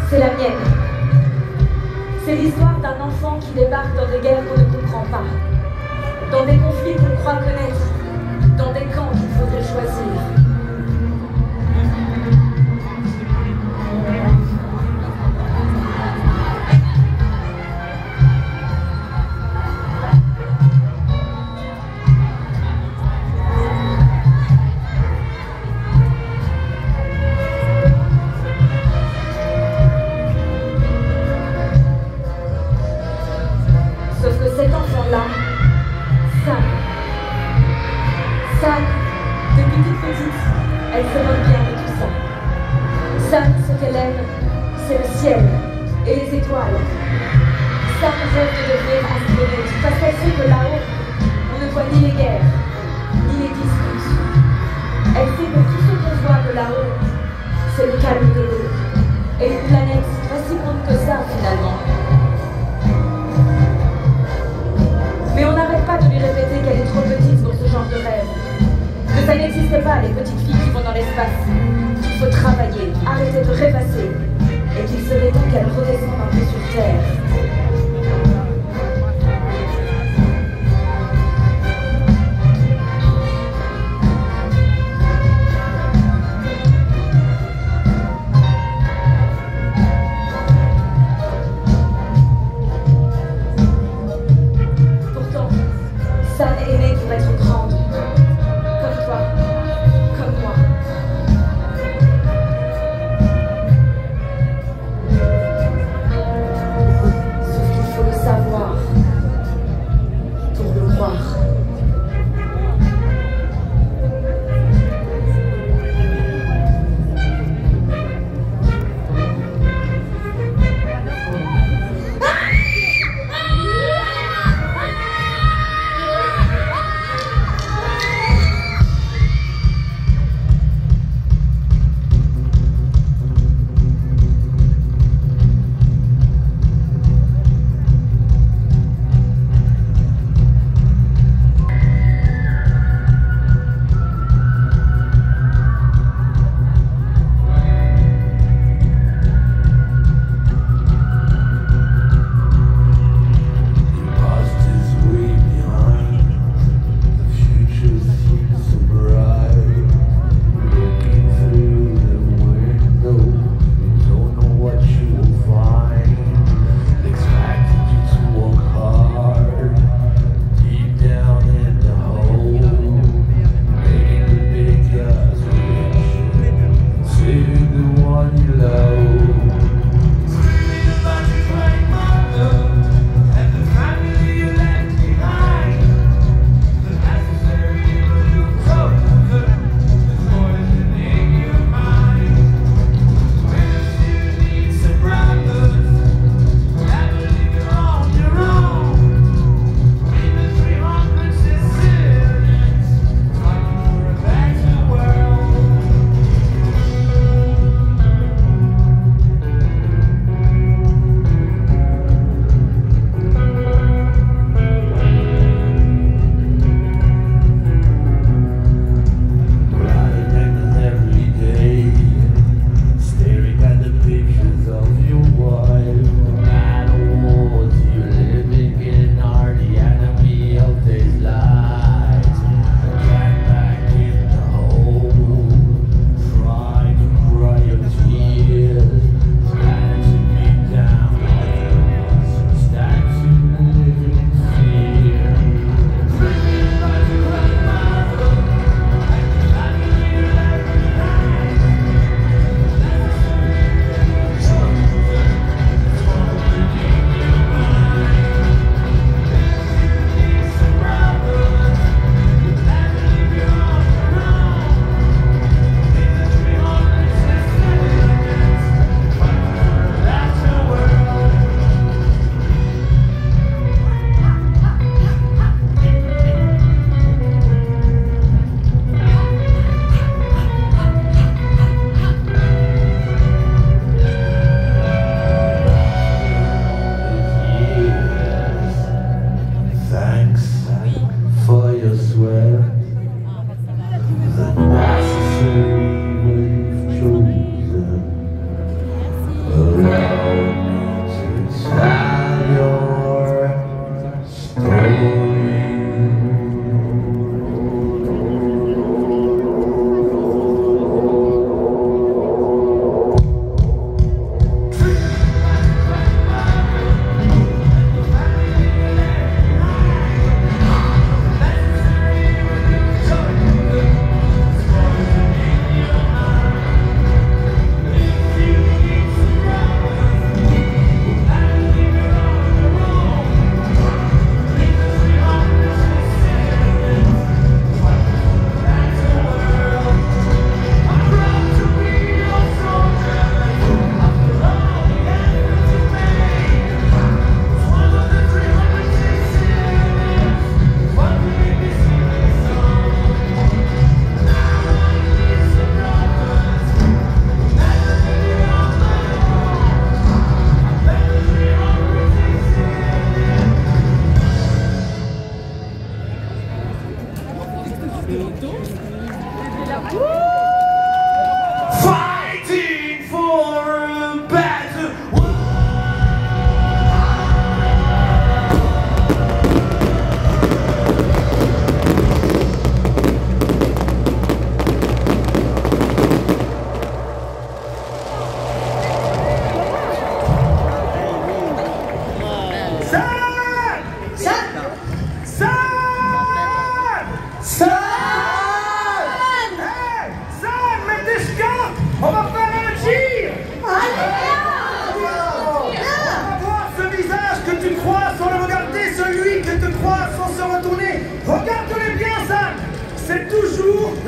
C'est la mienne. C'est l'histoire d'un enfant qui débarque dans des guerres qu'on ne comprend pas, dans des conflits qu'on croit connaître, dans des camps qu'il faudrait choisir. Sauf que cet enfant-là, Sam, depuis toute petite, elle se moque bien de tout ça. Sam, ce qu'elle aime, c'est le ciel et les étoiles. Sam rêve de devenir astronaute parce qu'elle sait que là-haut, on ne voit ni les guerres, ni les disputes. Elle sait que tout ce qu'on voit de là-haut, c'est le calme de l'eau et une planète pas si grande que ça finalement. Mais on n'arrête pas de lui répéter qu'elle est trop petite pour ce genre de rêve. Que ça n'existe pas, les petites filles qui vont dans l'espace. Qu'il faut travailler, arrêter de rêvasser. Et qu'il serait temps qu'elle redescende un peu sur Terre. Sam est née pour être grande, comme toi, comme moi.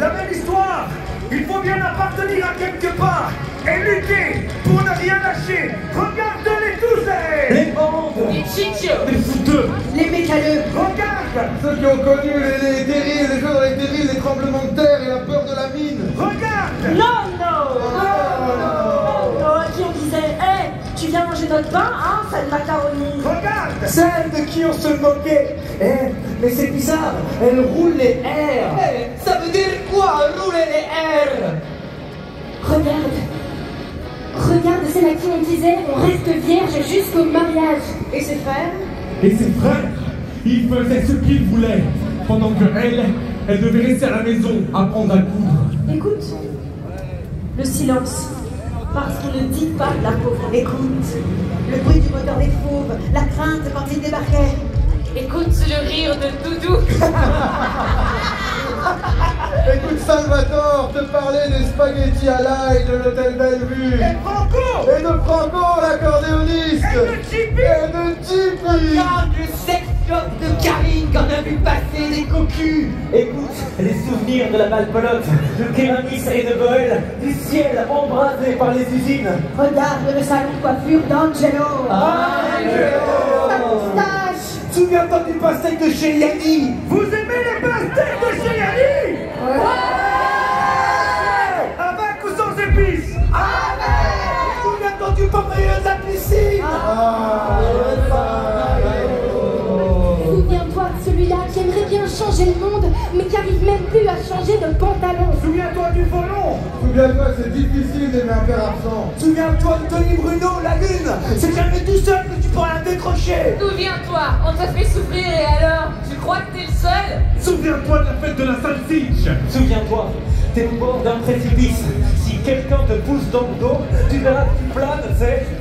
la même histoire. Il faut bien appartenir à quelque part et lutter pour ne rien lâcher. Regardez-les tous, les bandes, les chichos, les fouteux, les mécalleux. Regarde ceux qui ont connu les terrils, les jeux dans les terrils, les tremblements de terre et la peur de la mine. Regarde. Non, qui on disait, hé, tu viens manger notre pain, hein, ça de macaroni. Regarde. celles de qui on se moquait. Mais c'est bizarre, elles roulent les R. Ça veut dire quoi, rouler les R? Regarde celle à qui on disait, on reste vierge jusqu'au mariage. Et ses frères? Et ses frères, ils faisaient ce qu'ils voulaient, pendant que elle devait rester à la maison, apprendre à coudre. Écoute, le silence, parce qu'on ne dit pas la pauvre. Écoute, le bruit du moteur des fauves, la crainte quand ils débarquaient. Écoute le rire de Doudou. Écoute Salvatore te parler des spaghettis à l'ail de l'hôtel Bellevue. Et de Franco, l'accordéoniste. Et de Chippy. Regarde le sex shop de Karine qu'on a vu passer des cocus. Écoute les souvenirs de la malpelote, de Kéramis et de Boel, du ciel embrasé par les usines. Regarde le salon de coiffure d'Angelo. Sa moustache. Souviens-toi du pastèque de chez Yanni. Vous aimez les pastèques de chez Yanni? Avec ou sans épices? Souviens-toi du papayer de la piscine. Souviens-toi de celui-là qui aimerait bien changer le monde, mais qui n'arrive même plus à changer de pantalon. Souviens-toi du volant. Souviens-toi, c'est difficile d'aimer un père absent. Souviens-toi de Tony Bruno, la lune. C'est jamais tout seul que tu pourras la décrocher. Souviens-toi, on t'a fait souffrir et alors, tu crois que t'es le seul? Souviens-toi de la fête de la salsicce. Souviens-toi, t'es au bord d'un précipice. Si quelqu'un te pousse dans le dos, tu verras que tu planes,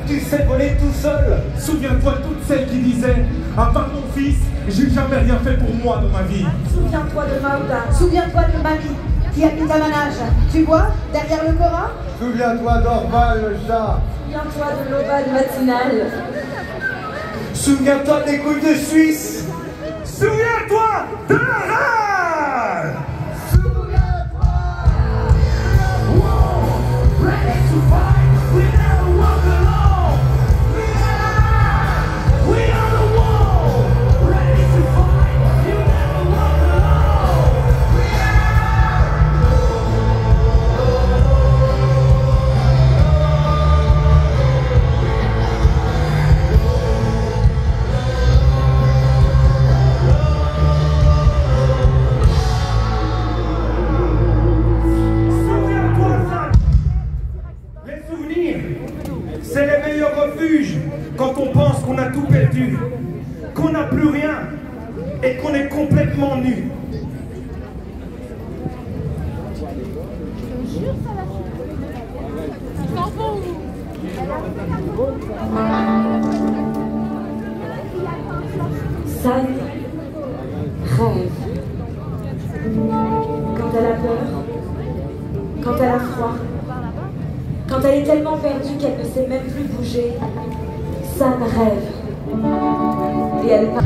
tu sais voler tout seul. Souviens-toi de toutes celles qui disaient, à part mon fils, j'ai jamais rien fait pour moi dans ma vie. Souviens-toi de Maouda. Souviens-toi de Mamie qui habite à Manage. Tu vois, derrière le Cora. Souviens-toi d'Orval le chat. Souviens-toi de l'ovale matinale. Souviens-toi des couilles de Suisse. Souviens-toi de la rage. C'est les meilleurs refuges quand on pense qu'on a tout perdu, qu'on n'a plus rien et qu'on est complètement nu. San rêve. Quand elle a peur, quand elle a froid, quand elle est tellement perdue qu'elle ne sait même plus bouger, San rêve. Et elle part.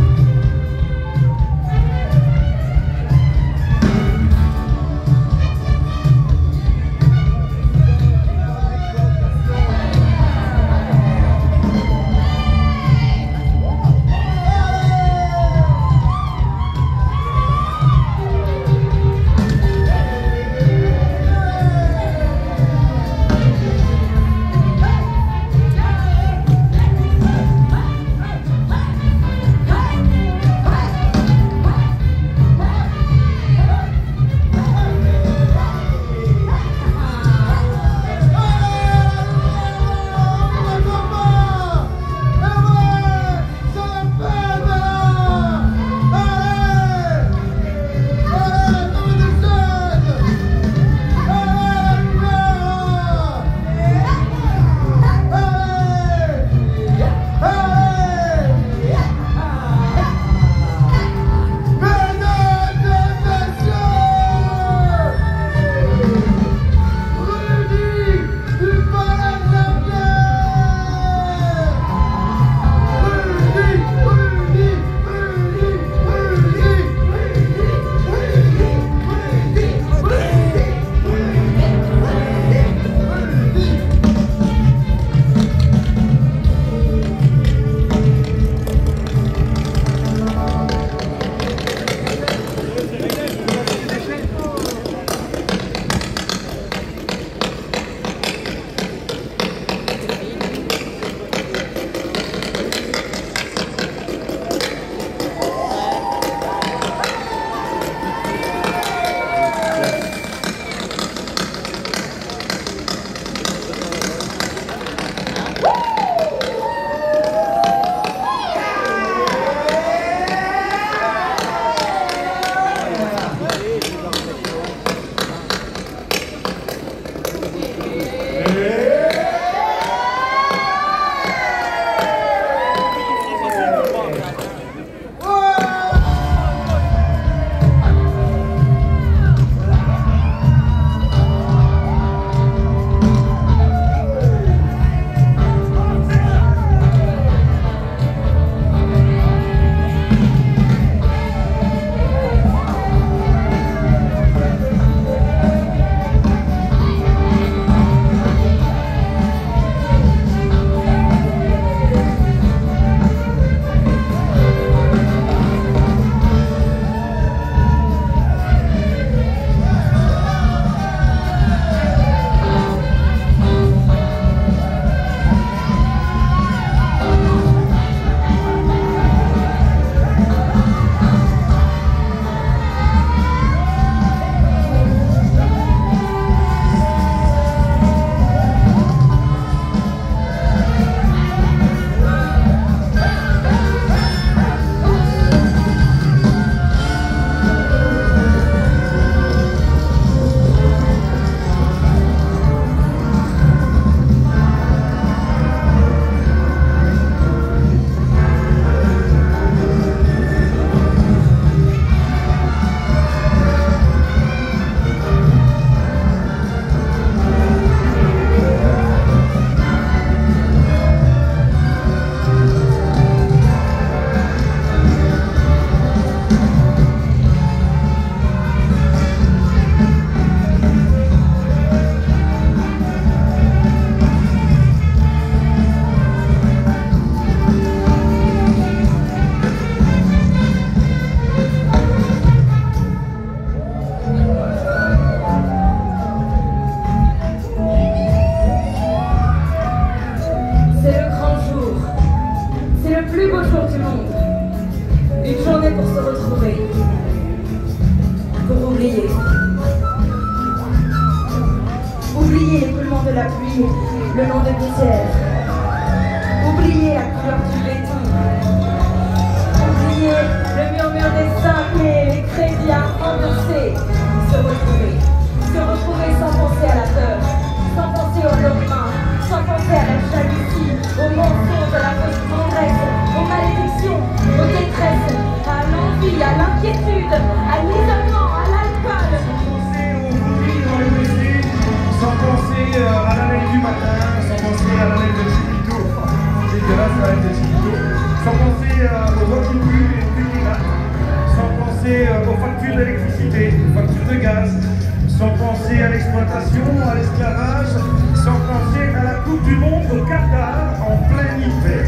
oublier le nom de Gutiérrez. Oublier la couleur du béton. Oublier le murmure des cinglés, les crédits remboursés. Se retrouver sans penser à la peur, sans penser au lendemain, sans penser à la jalousie, au mensonge, à la fausse tendresse, aux malédictions, aux détresses, à l'envie, à l'inquiétude, à l'isolement, à l'alcool. Sans penser à la veille du matin, sans penser à la veille de Chipito, c'est dégueulasse la veille de Chipito, sans penser aux voix qui puent et aux trucs qui grattent, sans penser aux factures d'électricité, aux factures de gaz, sans penser à l'exploitation, à l'esclavage, sans penser à la Coupe du Monde au Qatar en plein hiver.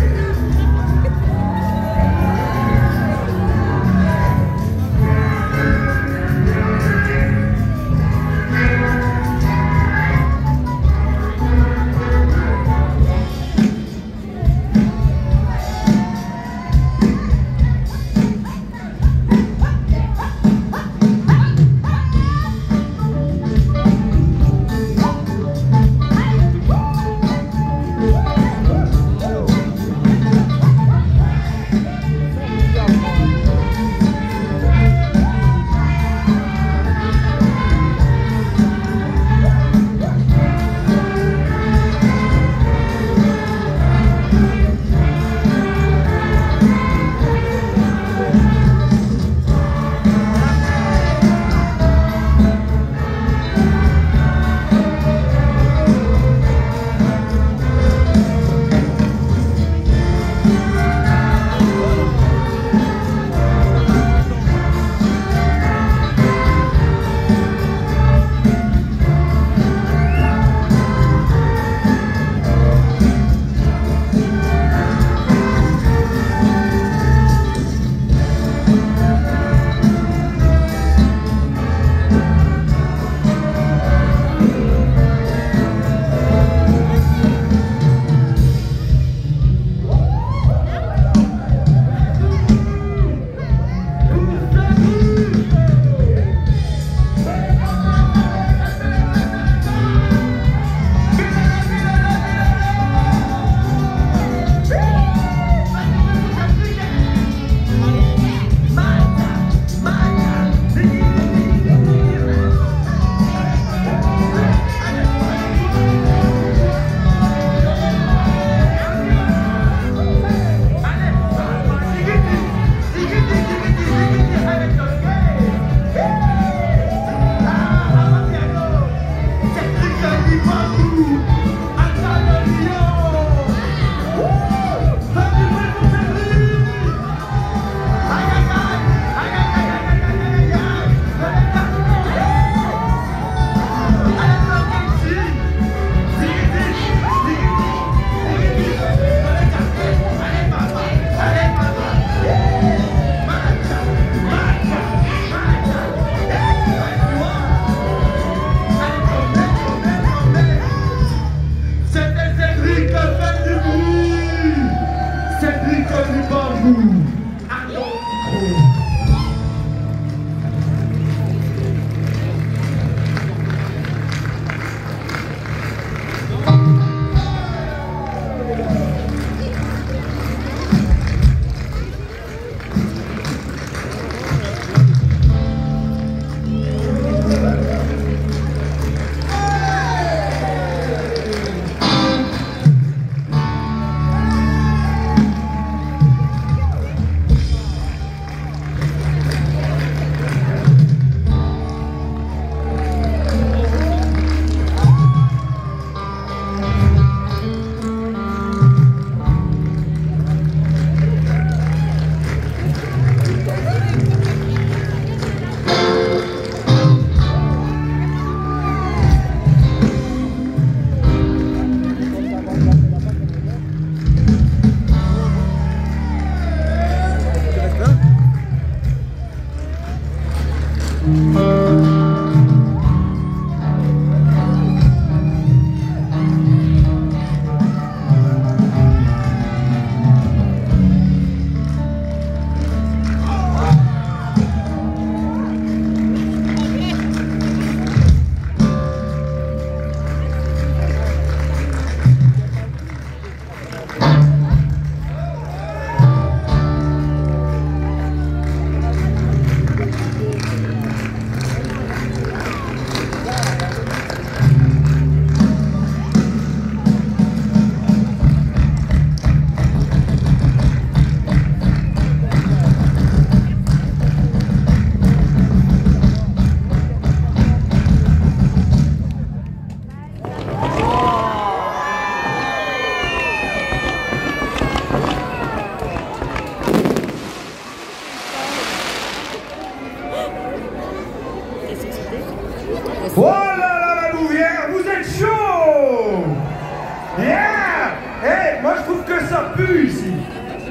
ça pue ici.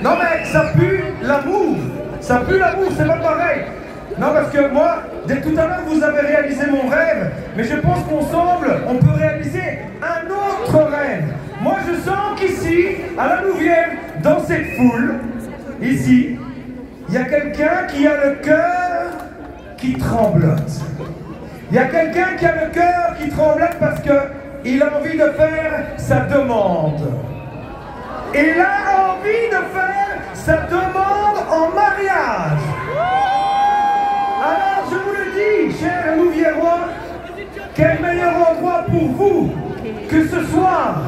Non mais ça pue l'amour. Ça pue l'amour, c'est pas pareil. Non parce que moi, dès tout à l'heure vous avez réalisé mon rêve, mais je pense qu'ensemble, on peut réaliser un autre rêve. Moi je sens qu'ici, à la Louvière, dans cette foule, ici, il y a quelqu'un qui a le cœur qui tremblote. Il y a quelqu'un qui a le cœur qui tremblote parce qu'il a envie de faire sa demande. Il a envie de faire sa demande en mariage. Alors je vous le dis, chers Louviérois, quel meilleur endroit pour vous que ce soir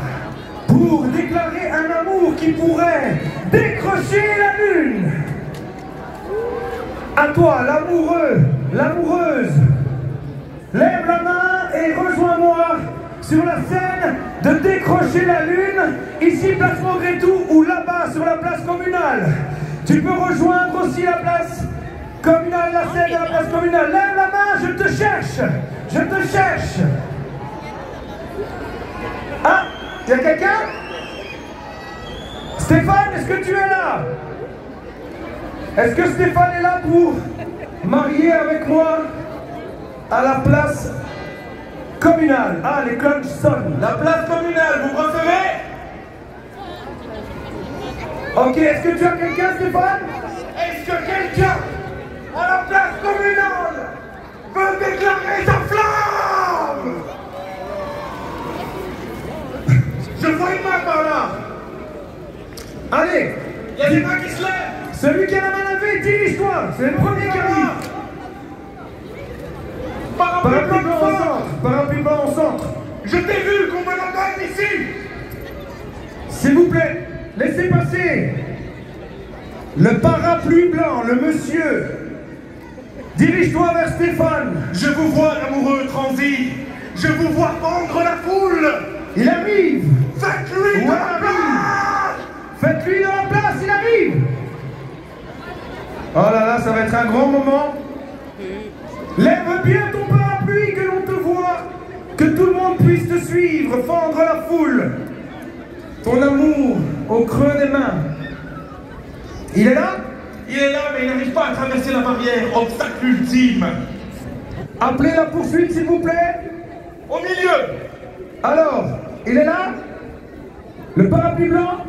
pour déclarer un amour qui pourrait décrocher la lune. À toi, l'amoureux, l'amoureuse, lève la main et rejoins-moi sur la scène de décrocher la lune, ici place Maugretoux ou là-bas sur la place communale. Tu peux rejoindre aussi la place communale, la scène de la place communale. Lève la main, je te cherche, je te cherche. Ah, il y a quelqu'un? Stéphane, est-ce que tu es là? Est-ce que Stéphane est là pour marier avec moi à la place communale? Ah, les cloches sonnent. La place communale, vous recevez? Ok, est-ce que tu as quelqu'un, Stéphane? Est-ce que quelqu'un à la place communale veut déclarer sa flamme? Je vois une main par là. Allez, il y a des mains qui se lèvent. Celui qui a la main levée, dirige-toi. C'est le premier qui arrive. Parapluie blanc au centre. Parapluie blanc au centre. Je t'ai vu qu'on me l'entende ici. S'il vous plaît, laissez passer. Le parapluie blanc, le monsieur. Dirige-toi vers Stéphane. Je vous vois, l'amoureux transi. Je vous vois prendre la foule. Il arrive. Faites-lui de la place. Faites-lui de la place, il arrive. Oh là là, ça va être un grand moment. Lève bien ton parapluie, que l'on te voit, que tout le monde puisse te suivre, fendre la foule. Ton amour au creux des mains. Il est là? Il est là, mais il n'arrive pas à traverser la barrière. Obstacle ultime. Appelez la poursuite, s'il vous plaît. Au milieu. Alors, il est là? Le parapluie blanc?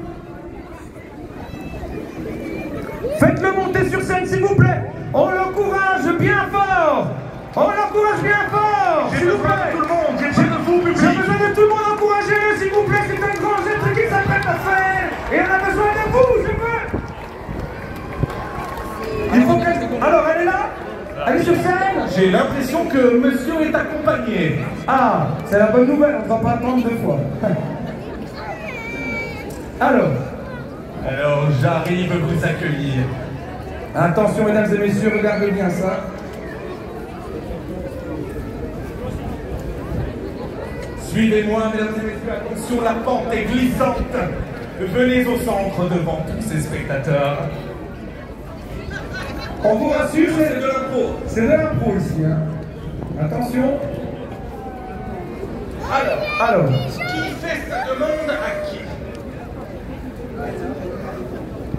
Faites-le monter sur scène, s'il vous plaît. On l'encourage bien fort. On l'encourage bien fort. J'ai besoin de tout le monde. J'ai besoin de vous, public. J'ai besoin de tout le monde encouragé, s'il vous plaît. C'est un grand geste qu'il s'apprête à faire. Et on a besoin de vous, je veux. Il faut qu'elle... Alors, elle est là? Elle est sur scène? J'ai l'impression que monsieur est accompagné. Ah, c'est la bonne nouvelle. On ne va pas attendre deux fois. Alors, j'arrive vous accueillir. Attention, mesdames et messieurs, regardez bien ça. Suivez-moi, mesdames et messieurs, attention, la pente est glissante. Venez au centre devant tous ces spectateurs. On vous rassure, c'est de l'impro. C'est de l'impro ici, hein. Attention. Alors, qui fait sa demande à qui?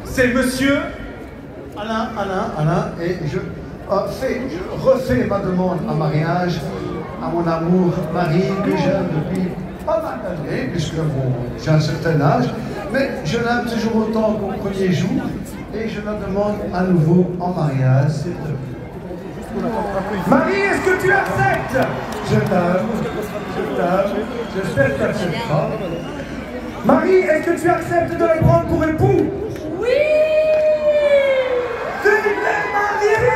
C'est monsieur Alain, et je refais ma demande en mariage à mon amour Marie, que j'aime depuis pas mal d'années, puisque bon, j'ai un certain âge, mais je l'aime toujours autant qu'au premier jour, et je la demande à nouveau en mariage, s'il te plaît. Marie, est-ce que tu acceptes? Je t'aime, j'espère que tu accepteras. Marie, est-ce que tu acceptes de le prendre pour époux? Oui! Vive les mariés!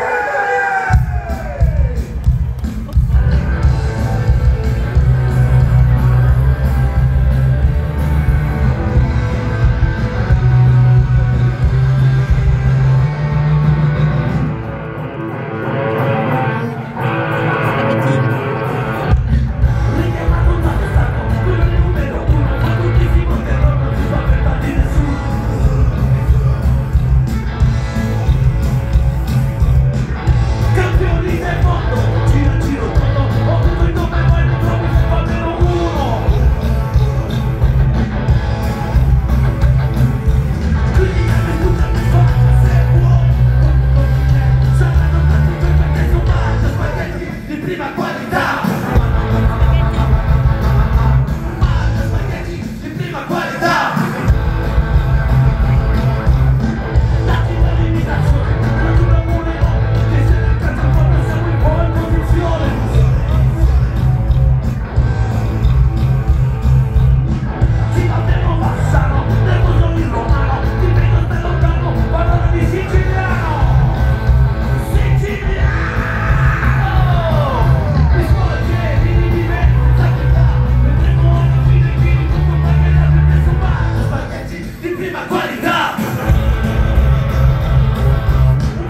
qualità.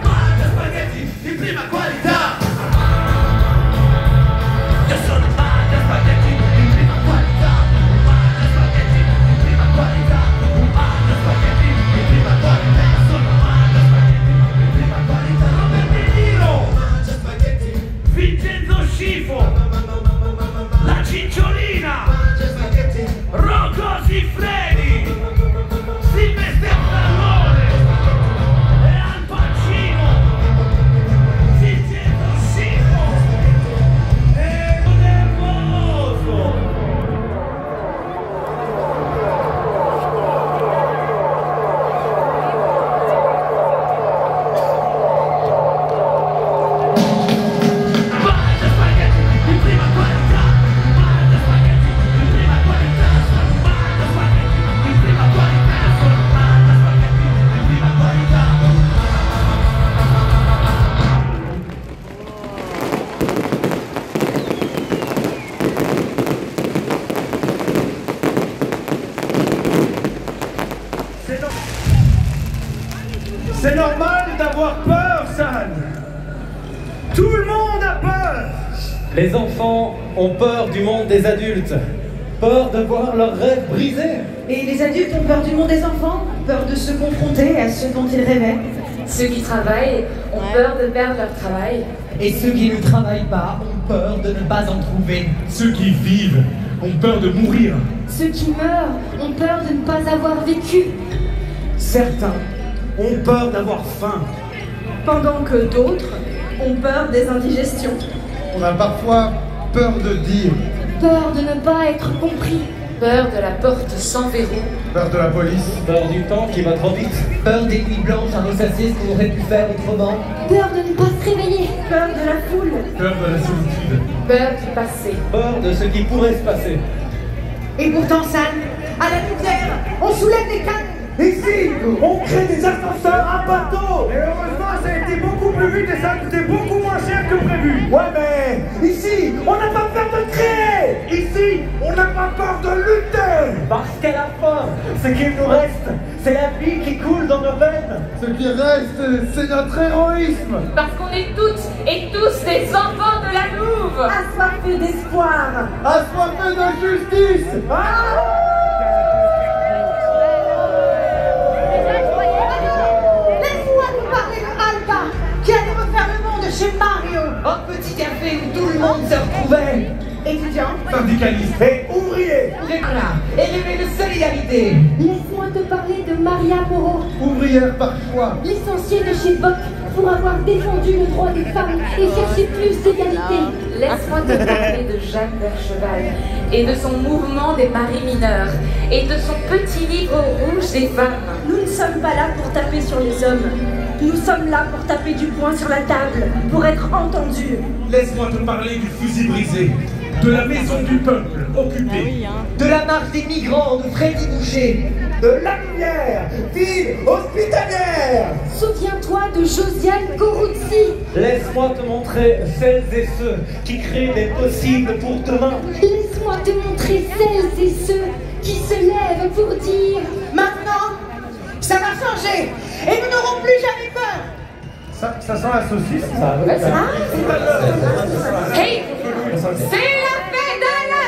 Mangio spaghetti di prima qualità. Io sono mangio spaghetti di prima qualità. Mangio spaghetti di prima qualità. Mangio spaghetti di prima qualità. Sono mangio spaghetti di prima qualità. Robert De Niro mangia spaghetti. Vincenzo Scifo, la Cicciolina, Rocco Siffredi, Silvestre Stallone e Al Pacino, Vincenzo Scifo e Nervoso. Mangia spaghetti di prima qualità. Mangia spaghetti di prima qualità. Mangia spaghetti di prima qualità. Mangia spaghetti di prima qualità. C'est normal d'avoir peur, San. Tout le monde a peur. Les enfants ont peur du monde des adultes, peur de voir leurs rêves brisés. Et les adultes ont peur du monde des enfants, peur de se confronter à ce dont ils rêvaient. Ceux qui travaillent ont peur de perdre leur travail. Et ceux qui ne travaillent pas ont peur de ne pas en trouver. Ceux qui vivent ont peur de mourir. Ceux qui meurent ont peur de ne pas avoir vécu. Certains ont peur d'avoir faim. Pendant que d'autres ont peur des indigestions. On a parfois peur de dire, Peur de ne pas être compris. Peur de la porte sans verrou. peur de la police, Peur du temps qui va trop vite. Peur des nuits blanches à ressasser ce qu'on aurait pu faire autrement. Peur de ne pas se réveiller. Peur de la foule. Peur de la solitude. Peur du passé. Peur de ce qui pourrait se passer. Et pourtant, San, à la lumière, on soulève des cannes. Ici, on crée des ascenseurs à bateau. Et heureusement, ça a été beaucoup plus vite et ça a coûté beaucoup moins cher que prévu. Ouais, mais ici, on n'a pas peur de créer. Ici, on n'a pas peur de lutter. Parce qu'à la fin, ce qu'il nous reste, c'est la vie qui coule dans nos veines. ce qui reste, c'est notre héroïsme. Parce qu'on est toutes et tous des enfants de la Louve. Assoiffés d'espoir. Assoiffés de justice. Laisse-moi nous parler de Malta, qui allait refaire le monde chez Mario. Un petit café où tout le monde se retrouvait. Étudiant, Syndicaliste. Et ouvriers. Voilà, élevé de solidarité. Laisse-moi te parler de Maria Moreau, Ouvrière par choix. licenciée de chez Boc pour avoir défendu le droit des femmes et cherché plus d'égalité. Laisse-moi te parler de Jeanne Vercheval et de son mouvement des maris mineurs et de son petit livre rouge des femmes. nous ne sommes pas là pour taper sur les hommes. Nous sommes là pour taper du poing sur la table, pour être entendus. Laisse-moi te parler du fusil brisé, de la maison du peuple occupée, De la marche des migrants de Freddy Boucher. De la lumière, ville hospitalière. Souviens-toi de Josiane Coruzzi. Laisse-moi te montrer celles et ceux qui créent des possibles pour demain. Laisse-moi te montrer celles et ceux qui se lèvent pour dire Maintenant, ça va changer et nous n'aurons plus jamais peur. Ça sent la saucisse. Hey, c'est la fête de la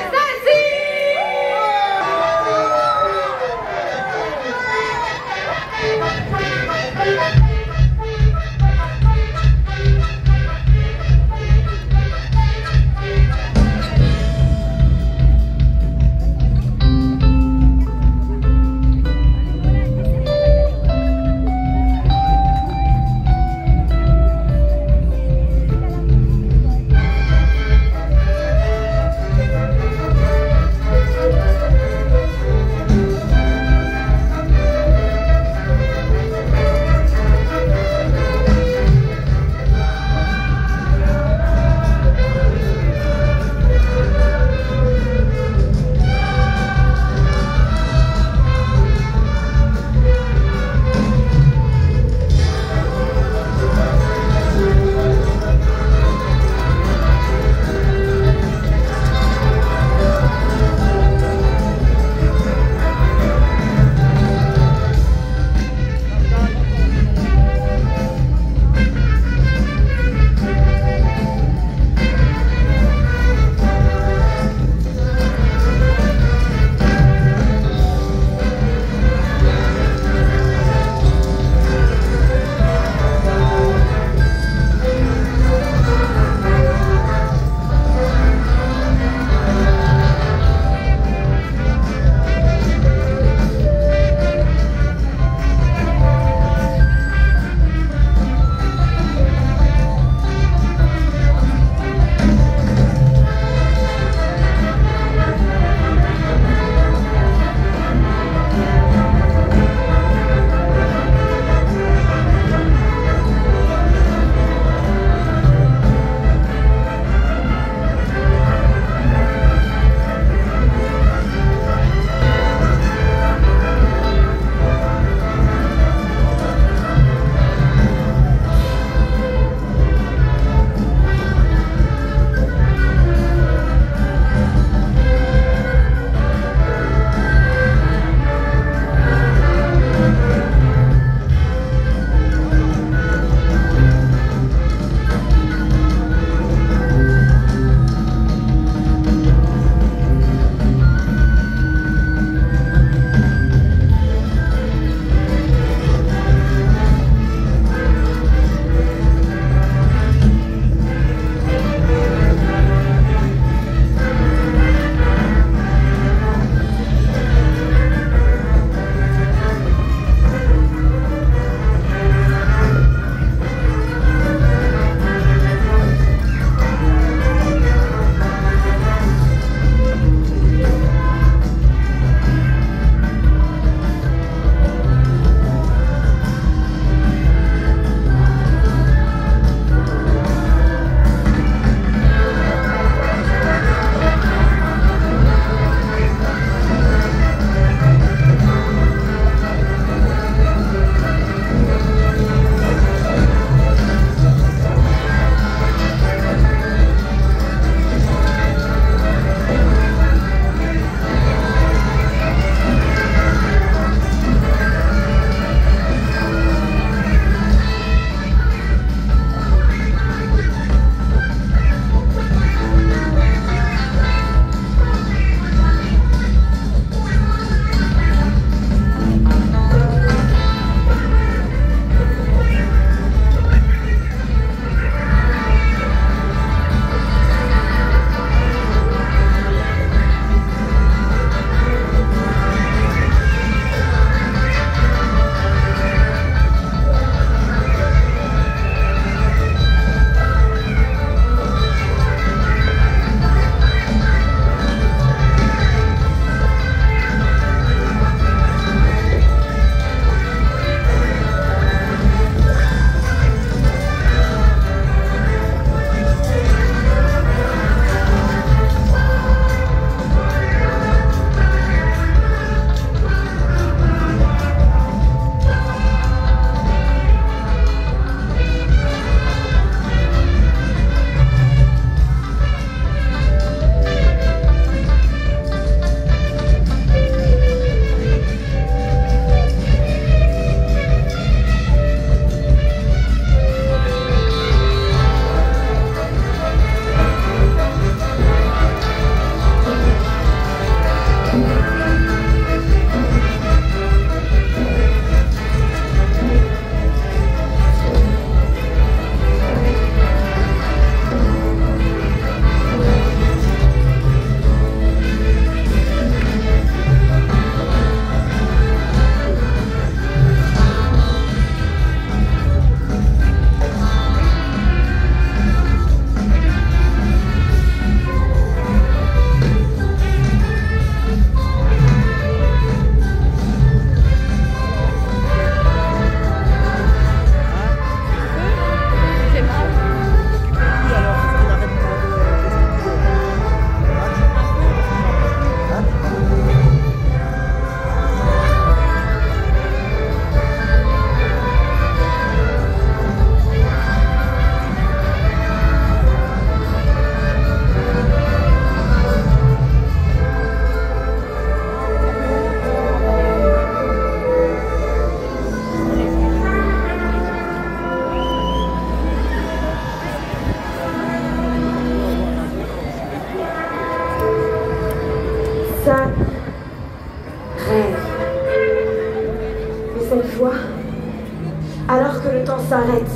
alors que le temps s'arrête,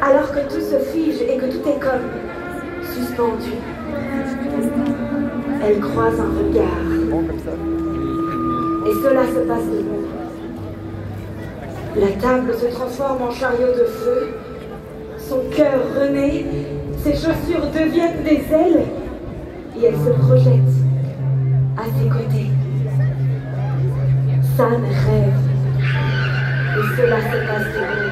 alors que tout se fige et que tout est comme suspendu, elle croise un regard. Et cela se passe de bon. La table se transforme en chariot de feu, son cœur renaît, ses chaussures deviennent des ailes, et elle se projette à ses côtés. San rêve, et cela se passe de bon.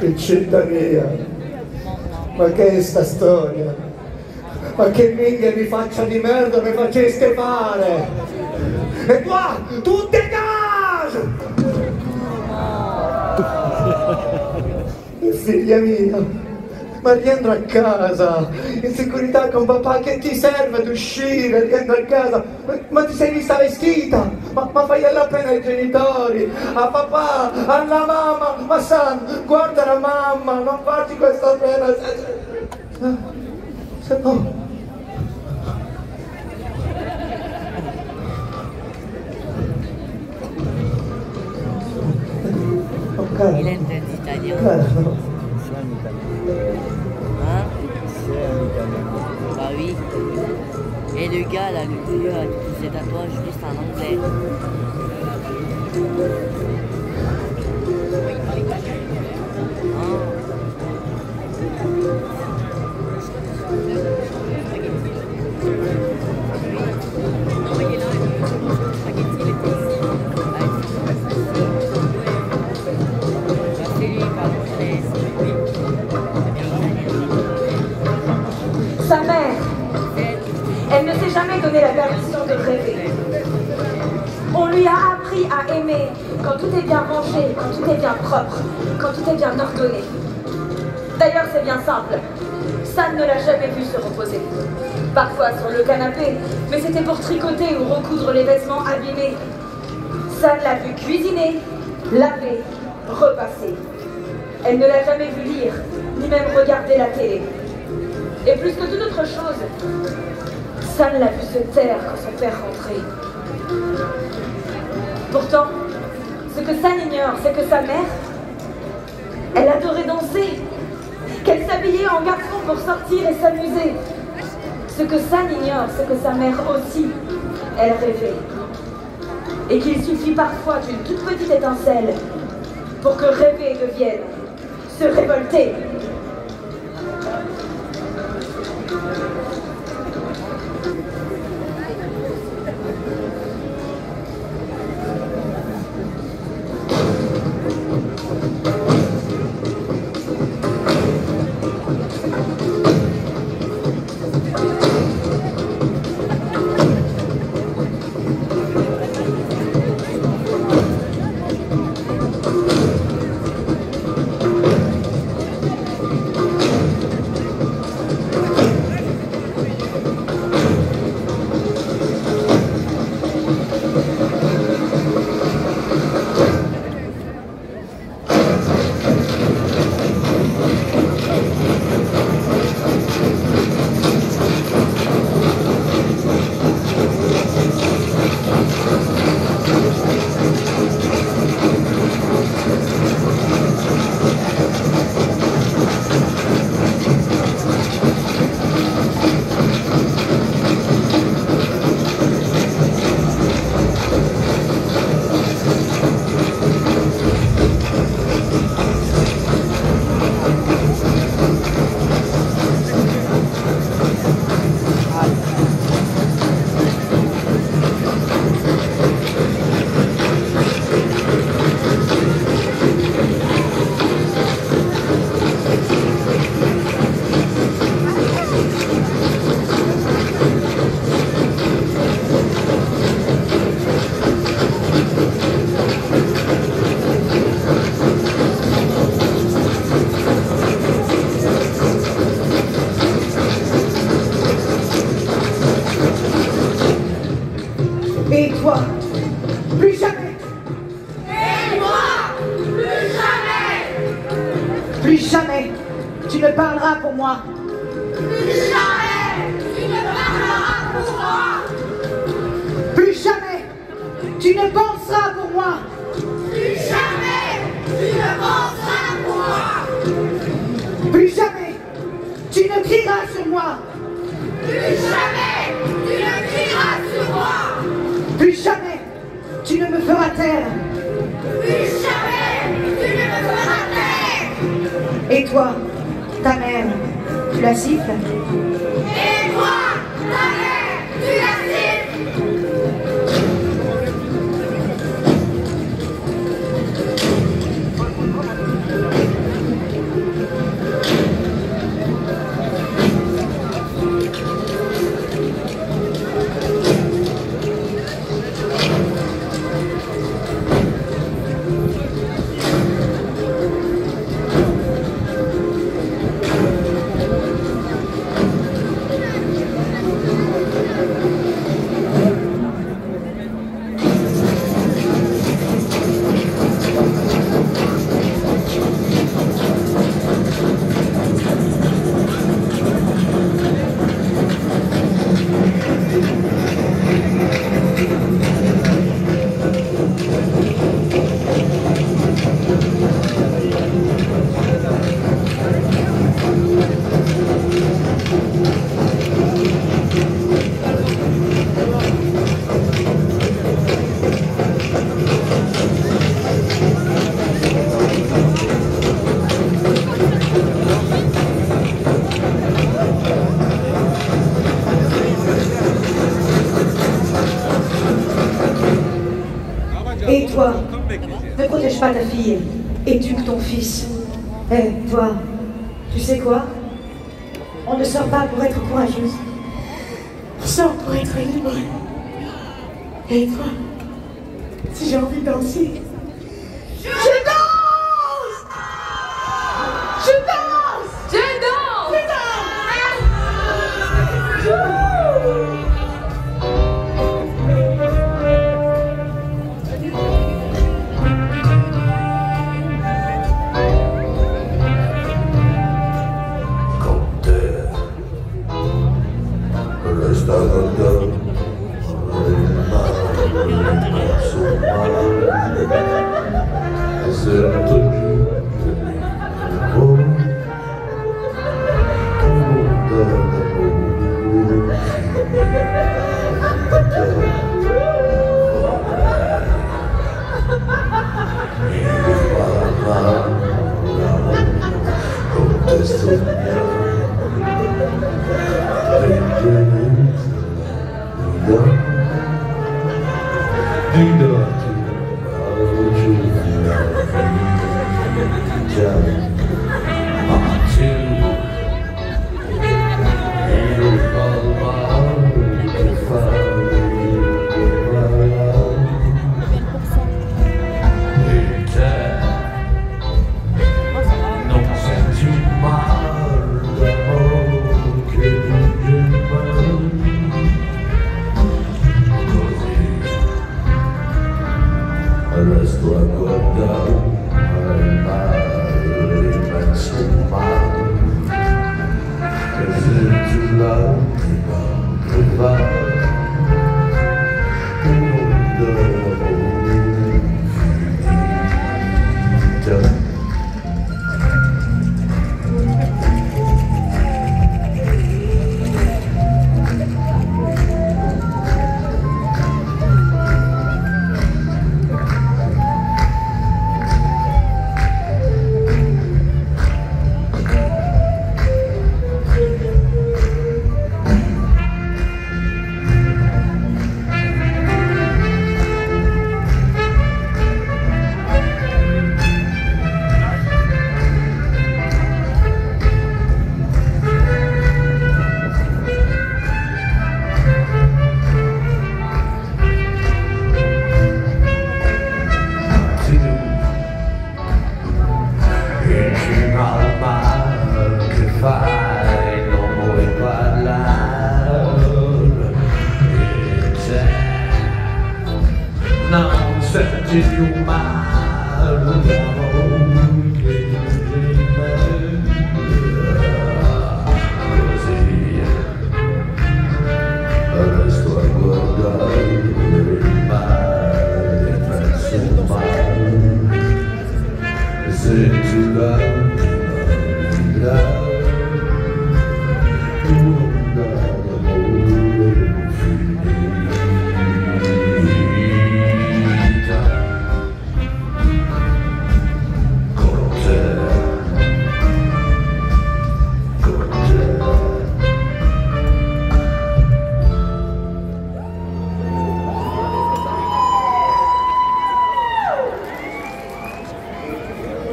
Piccetta mia, ma che è sta storia? Ma che minchia di faccia di merda mi faceste fare? E qua, tutte a casa! Figlia mia, ma rientro a casa, in sicurità con papà, che ti serve ad uscire, rientro a casa, ma ti sei vista vestita? Ma fai appena ai genitori, a papà, alla mamma, ma San, guarda la mamma, non farti questa pena, se no... Il est italien. Hein? Bah oui. Et le gars là, le vieux, a tous ses tatouages juste en anglais. Sa mère, elle ne s'est jamais donné la permission de rêver. On lui a appris à aimer quand tout est bien rangé, quand tout est bien propre, quand tout est bien ordonné. D'ailleurs, c'est bien simple. San ne l'a jamais vu se reposer. Parfois sur le canapé, mais c'était pour tricoter ou recoudre les vêtements abîmés. San l'a vu cuisiner, laver, repasser. Elle ne l'a jamais vu lire, ni même regarder la télé. Et plus que toute autre chose, San l'a vu se taire quand son père rentrait. Pourtant, ce que San ignore, c'est que sa mère, elle adorait danser, qu'elle s'habillait en garçon pour sortir et s'amuser. Ce que San ignore, c'est que sa mère aussi, elle rêvait. Et qu'il suffit parfois d'une toute petite étincelle pour que rêver devienne se révolter. Et toi, plus jamais. Et moi, plus jamais. Plus jamais, tu ne parleras pour moi. Plus jamais, tu ne parleras pour moi. Plus jamais, tu ne penseras pour moi. Plus jamais, tu ne penseras pour moi. Plus jamais, tu ne crieras sur moi. Plus jamais, tu ne crieras sur moi. Plus jamais, tu ne me feras taire. Plus jamais, tu ne me feras taire. Et toi, ta mère, tu la siffles? Et toi, ta mère, tu la siffles. Et toi, ne protège pas ta fille, éduque ton fils. Eh, toi, tu sais quoi? On ne sort pas pour être courageuse. On sort pour être libre. Et toi, si j'ai envie de danser, je danse! Je danse! Je danse! Je danse!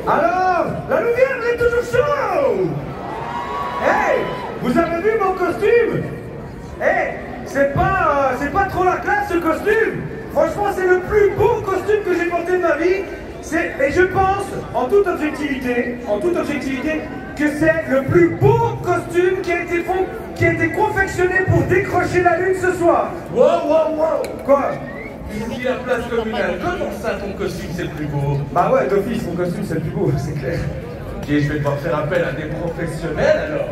Alors, la Louvière, vous êtes toujours chaud? Hey, vous avez vu mon costume? Hey, c'est pas trop la classe ce costume. Franchement, c'est le plus beau costume que j'ai porté de ma vie. Et je pense, en toute objectivité, que c'est le plus beau costume qui a été confectionné pour décrocher la lune ce soir. Wow, wow, wow. Quoi? Ici la place communale, comment ça ton costume c'est le plus beau? Bah ouais, d'office, mon costume c'est le plus beau, c'est clair. Ok, je vais devoir faire appel à des professionnels alors.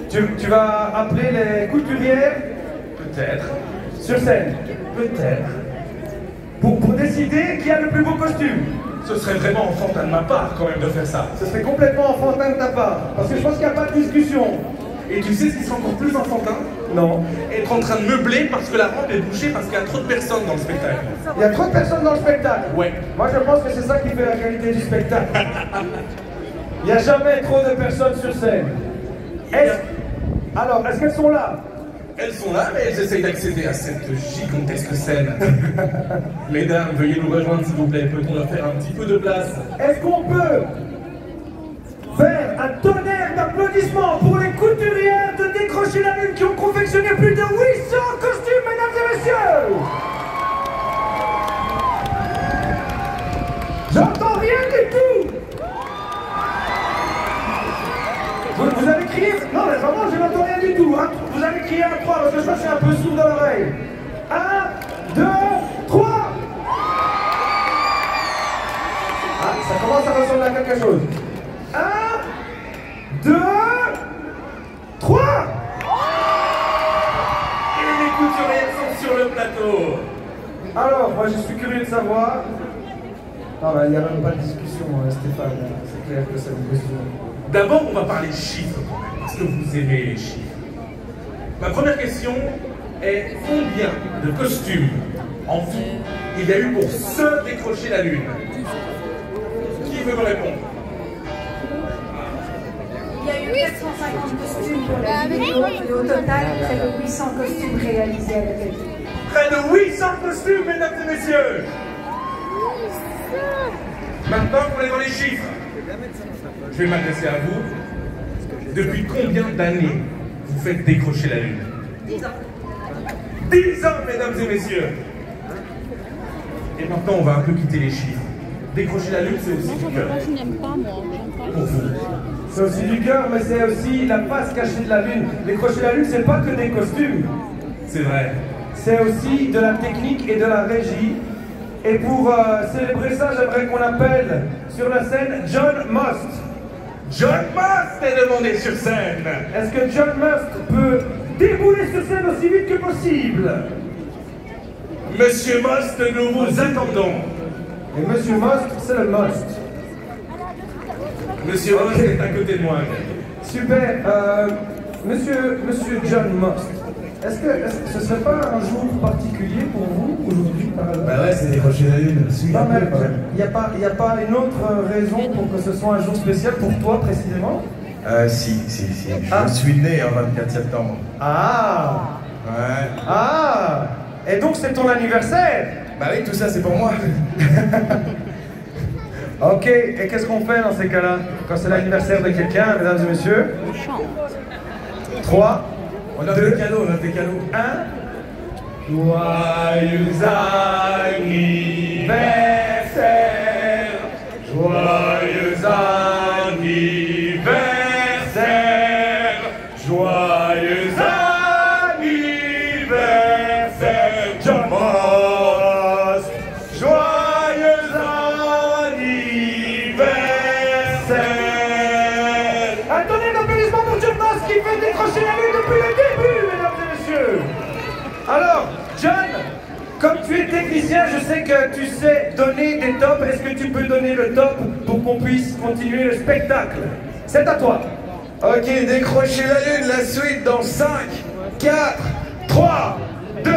Tu vas appeler les couturières? Peut-être. Sur scène? Peut-être. Pour décider qui a le plus beau costume. Ce serait vraiment enfantin de ma part quand même de faire ça. Ce serait complètement enfantin de ta part. Parce que je pense qu'il n'y a pas de discussion. Et tu sais ce qui serait encore plus enfantin? Non. Être en train de meubler parce que la rampe est bouchée parce qu'il y a trop de personnes dans le spectacle. Il y a trop de personnes dans le spectacle? Ouais. Moi je pense que c'est ça qui fait la qualité du spectacle. Il n'y a jamais trop de personnes sur scène. Alors, est-ce qu'elles sont là? Elles sont là, mais elles essayent d'accéder à cette gigantesque scène. Mesdames, veuillez nous rejoindre s'il vous plaît. Peut-on leur faire un petit peu de place? Est-ce qu'on peut faire un tonnerre d'applaudissements pour les couturières de Décrocher la Lune qui ont confectionné plus de 800 costumes, mesdames et messieurs? J'entends rien du tout. Vous avez crié? Non mais vraiment je n'entends rien du tout. Vous avez crié à 3 parce que je suis un peu sourd dans l'oreille. 1, 2, 3. Ah, ça commence à ressembler à quelque chose. 1, 2, 3. Et les couturières sont sur le plateau. Alors, moi je suis curieux de savoir. Non, il n'y a même pas de discussion, Stéphane. C'est clair que ça vous questionne. D'abord, on va parler chiffres quand même. Est-ce que vous aimez les chiffres? Ma première question est combien de costumes en tout il y a eu pour se décrocher la lune? Qui veut me répondre? Il y a eu 450 costumes pour la vidéo et au total, près de 800 costumes réalisés à l'atelier. Près de 800 costumes, mesdames et messieurs! Maintenant qu'on est dans les chiffres, je vais m'adresser à vous. Depuis combien d'années vous faites décrocher la lune? 10 ans. 10 ans, mesdames et messieurs! Et maintenant, on va un peu quitter les chiffres. Décrocher la lune, c'est aussi du cœur. Je n'aime pas, moi. Pour vous. C'est aussi du cœur, mais c'est aussi la face cachée de la lune. Décrocher la lune, c'est pas que des costumes. C'est vrai. C'est aussi de la technique et de la régie. Et pour célébrer ça, j'aimerais qu'on appelle sur la scène John Most. John Most est demandé sur scène. Est-ce que John Most peut débouler sur scène aussi vite que possible? Monsieur Most, nous vous attendons. Et Monsieur Most, c'est le Most. Monsieur Most est à côté de moi. Super. Monsieur John Most, est-ce que ce serait pas un jour particulier pour vous aujourd'hui par hasard? Bah ouais, c'est décrocher la lune. Non, mais il n'y a pas une autre raison pour que ce soit un jour spécial pour toi précisément? Si. Je suis né en 24 septembre. Ah! Ouais. Ah! Et donc c'est ton anniversaire? Bah oui, tout ça c'est pour moi. Ok, et qu'est-ce qu'on fait dans ces cas-là? Quand c'est l'anniversaire de quelqu'un, mesdames et messieurs? 3, On a des cadeaux, 1. Joyeux anniversaire! Joyeux anniversaire! Joyeux anniversaire! John Most! Joyeux anniversaire! Attendez l'applaudissement pour John Most qui fait décrocher la lune depuis le début, mesdames et messieurs! Alors, John, comme tu es technicien, je sais que tu sais donner des tops. Est-ce que tu peux donner le top pour qu'on puisse continuer le spectacle? C'est à toi. Ok, décrocher la lune, la suite dans 5, 4, 3, 2, 1,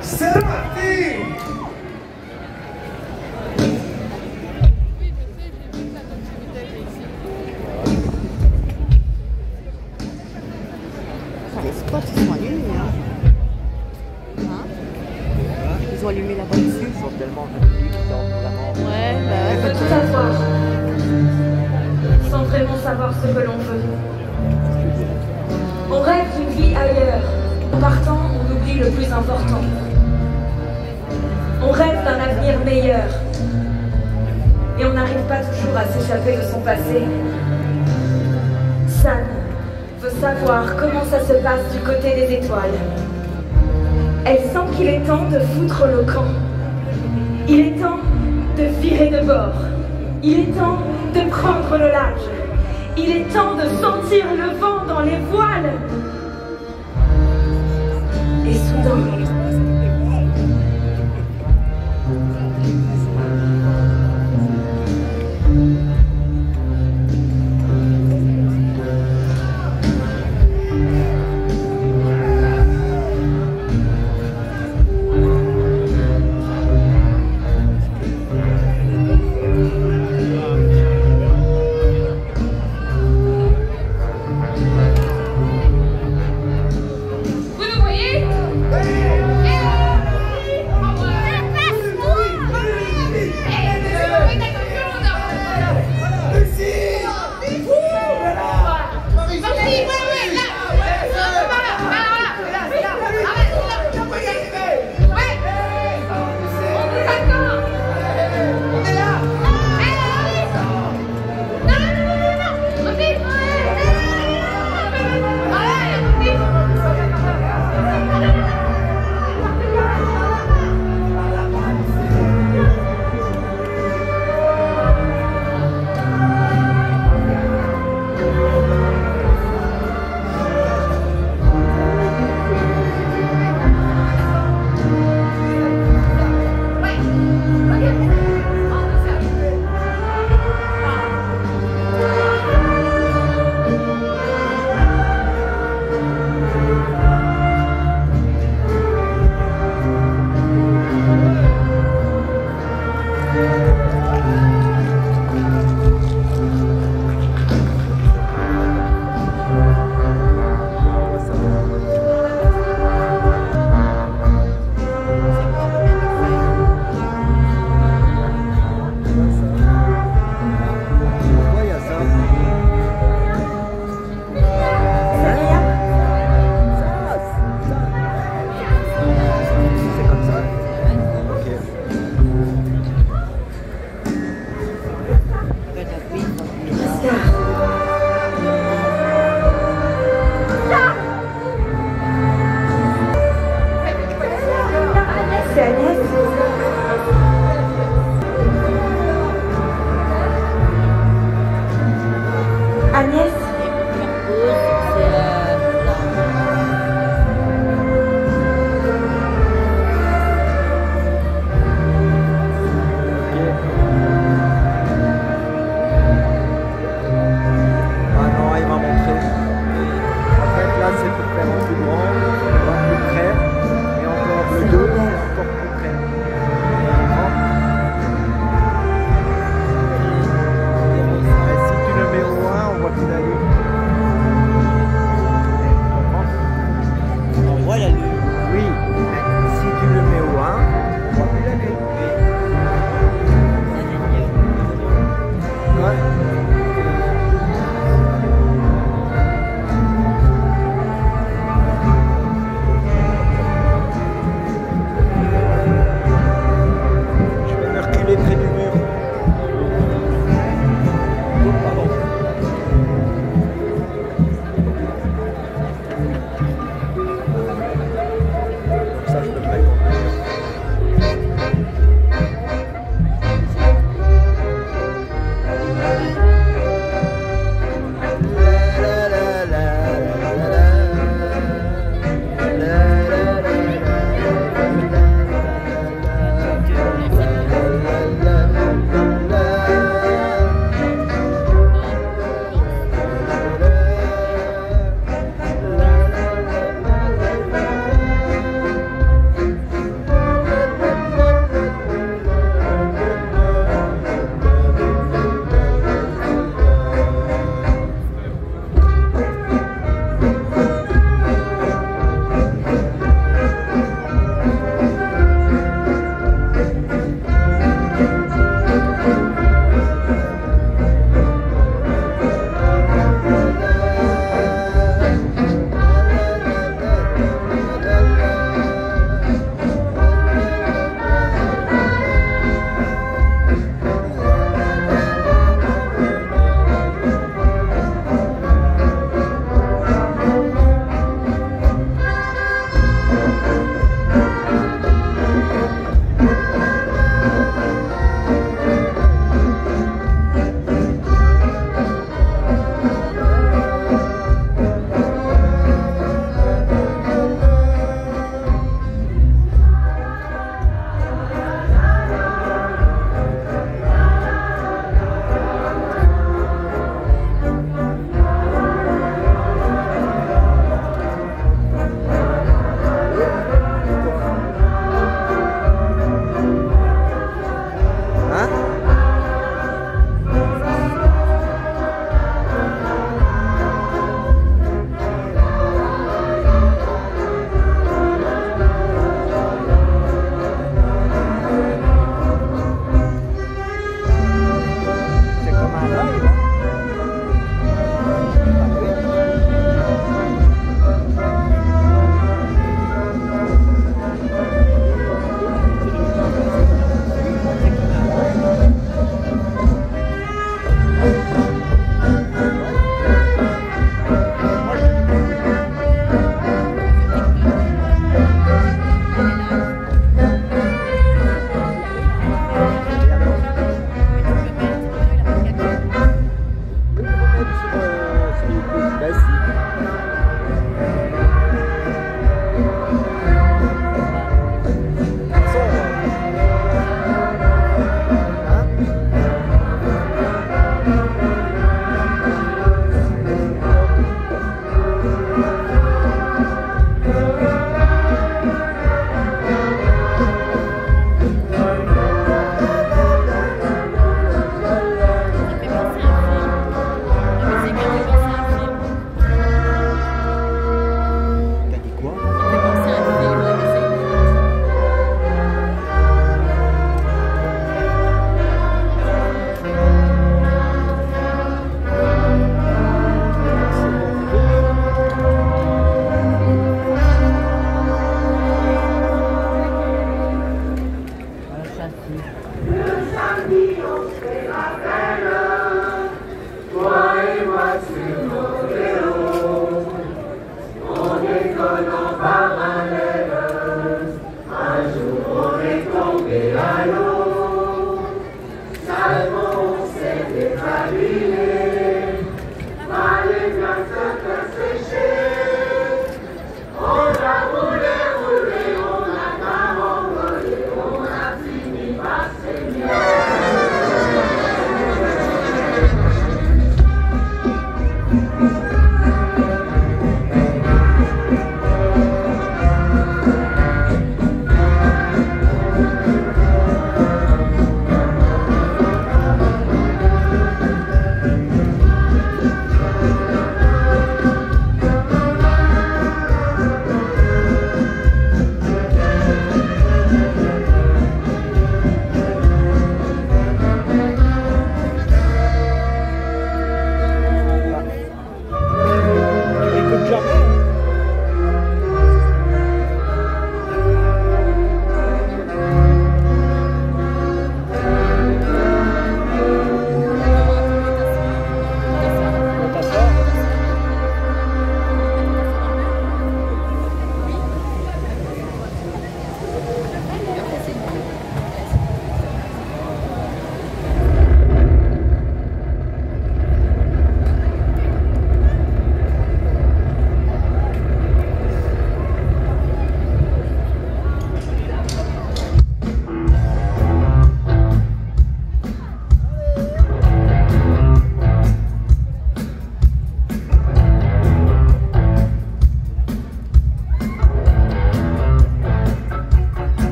c'est parti! Les spots, ils sont allumés, hein. Ils ont allumé là-bas dessus. Ils sont tellement jolis, ouais, On peut tout avoir, sans vraiment savoir ce que l'on veut. On rêve d'une vie ailleurs. En partant, on oublie le plus important. On rêve d'un avenir meilleur. Et on n'arrive pas toujours à s'échapper de son passé. San veut savoir comment ça se passe du côté des étoiles. Elle sent qu'il est temps de foutre le camp. Il est temps de virer de bord. Il est temps de prendre le large. Il est temps de sentir le vent dans les voiles. Et soudain,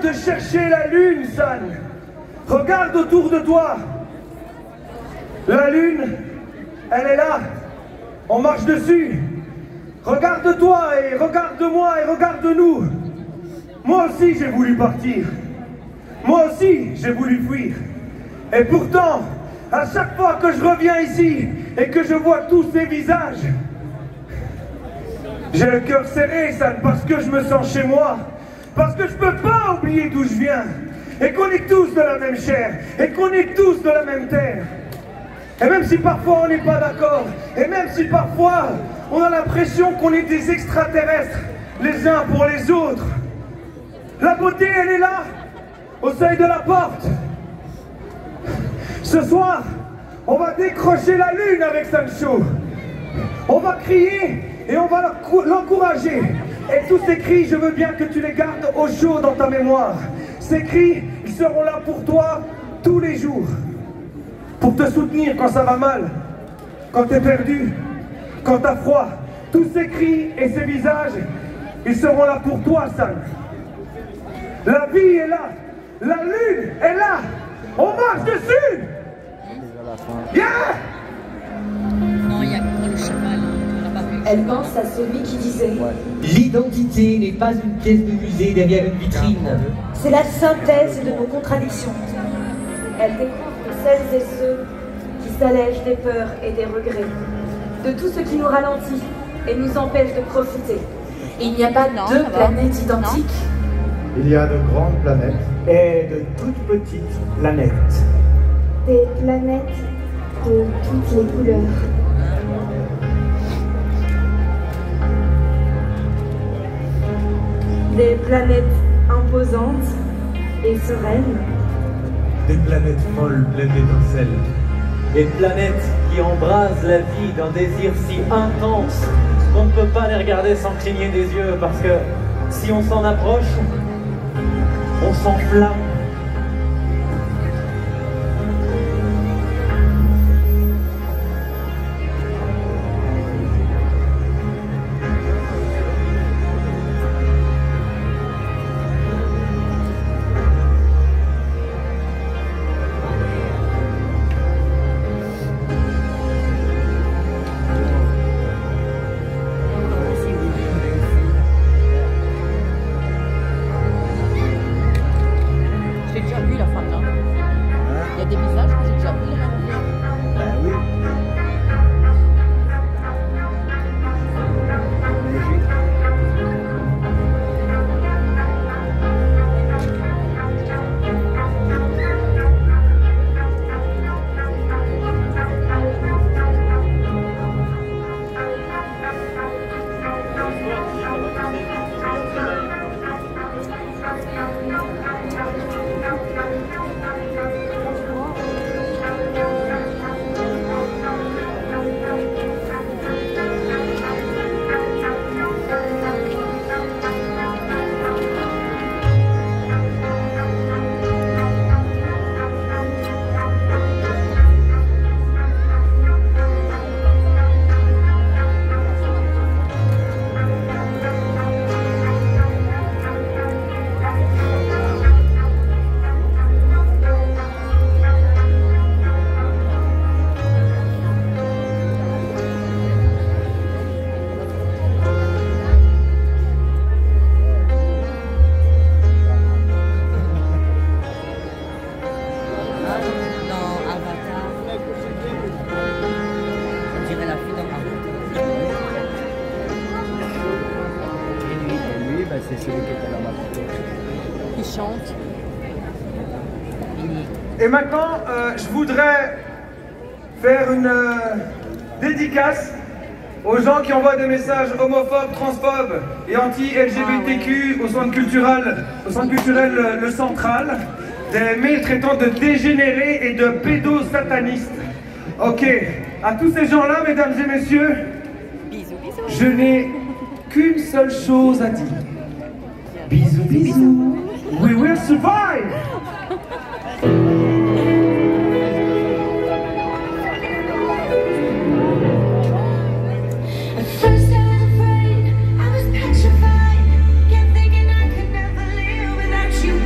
de chercher la lune, San. Regarde autour de toi. La lune, elle est là. On marche dessus. Regarde-toi et regarde-moi et regarde-nous. Moi aussi, j'ai voulu partir. Moi aussi, j'ai voulu fuir. Et pourtant, à chaque fois que je reviens ici et que je vois tous ces visages, j'ai le cœur serré, San, parce que je me sens chez moi. Parce que je ne peux pas oublier d'où je viens. Et qu'on est tous de la même chair. Et qu'on est tous de la même terre. Et même si parfois on n'est pas d'accord, et même si parfois on a l'impression qu'on est des extraterrestres, les uns pour les autres, la beauté, elle est là, au seuil de la porte. Ce soir, on va décrocher la lune avec Sancho. On va crier et on va l'encourager. Et tous ces cris, je veux bien que tu les gardes au chaud dans ta mémoire. Ces cris, ils seront là pour toi tous les jours. Pour te soutenir quand ça va mal, quand t'es perdu, quand t'as froid. Tous ces cris et ces visages, ils seront là pour toi, San. La vie est là, la lune est là, on marche dessus. Yeah! Non, il y a que le cheval. Elle pense à celui qui disait l'identité n'est pas une pièce de musée derrière une vitrine. c'est la synthèse de nos contradictions. Elle découvre celles et ceux qui s'allègent des peurs et des regrets, de tout ce qui nous ralentit et nous empêche de profiter. Il n'y a pas deux planètes identiques. Il y a de grandes planètes et de toutes petites planètes. Des planètes de toutes les couleurs. Des planètes imposantes et sereines. Des planètes folles pleines d'étincelles. Des planètes qui embrasent la vie d'un désir si intense qu'on ne peut pas les regarder sans cligner des yeux parce que si on s'en approche, on s'enflamme. C'est celui qui était là-bas. Il chante. Et maintenant, je voudrais faire une dédicace aux gens qui envoient des messages homophobes, transphobes et anti-LGBTQ au centre culturel Le Central, des mails traitant de dégénérés et de pédosatanistes. Ok, à tous ces gens-là, mesdames et messieurs, je n'ai qu'une seule chose à dire. Bisous, bisous. We will survive. You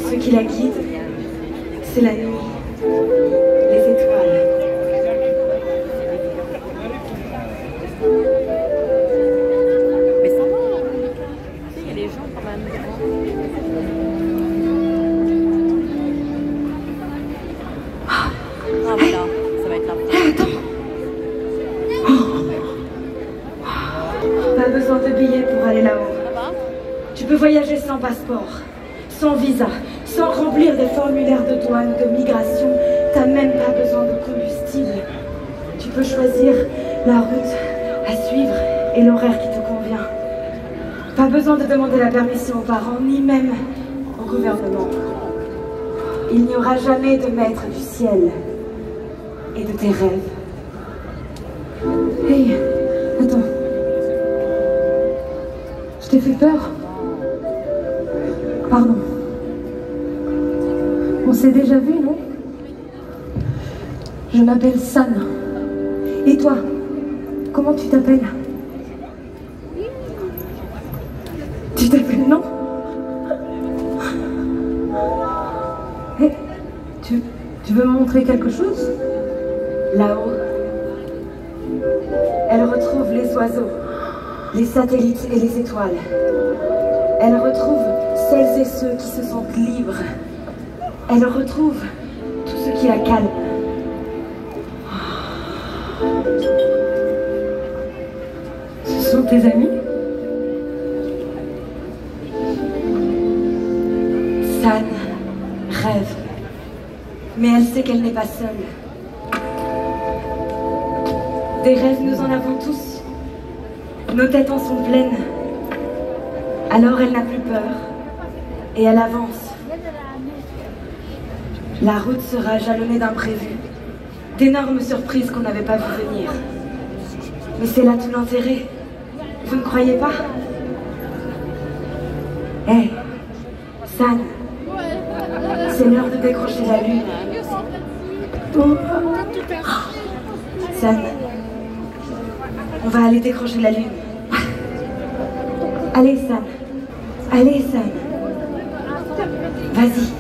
Ce qui la guide, c'est la nuit, les étoiles. Mais ça va, il y a les gens quand même. Ah voilà, ça va être là. Attends. Pas besoin de billets pour aller là-haut. Tu peux voyager sans passeport, sans visa, sans remplir des formulaires de douane, de migration. T'as même pas besoin de combustible. Tu peux choisir la route à suivre et l'horaire qui te convient. Pas besoin de demander la permission aux parents, ni même au gouvernement. Il n'y aura jamais de maître du ciel et de tes rêves. Hey, attends. Je t'ai fait peur? Pardon. On s'est déjà vu, non? Je m'appelle San. Et toi? Comment tu t'appelles? Tu t'appelles non? Hey, tu veux me montrer quelque chose? Là-haut. Elle retrouve les oiseaux, les satellites et les étoiles. Elle retrouve celles et ceux qui se sentent libres. Elle retrouve tout ce qui la calme. Ce sont tes amis? San rêve, mais elle sait qu'elle n'est pas seule. Des rêves, nous en avons tous. Nos têtes en sont pleines. Alors elle n'a plus peur et elle avance. La route sera jalonnée d'imprévus, d'énormes surprises qu'on n'avait pas vu venir. Mais c'est là tout l'intérêt. Vous ne croyez pas? Hé, San, c'est l'heure de décrocher la lune. San, on va aller décrocher la lune. Allez, San. Allez, San. Vas-y.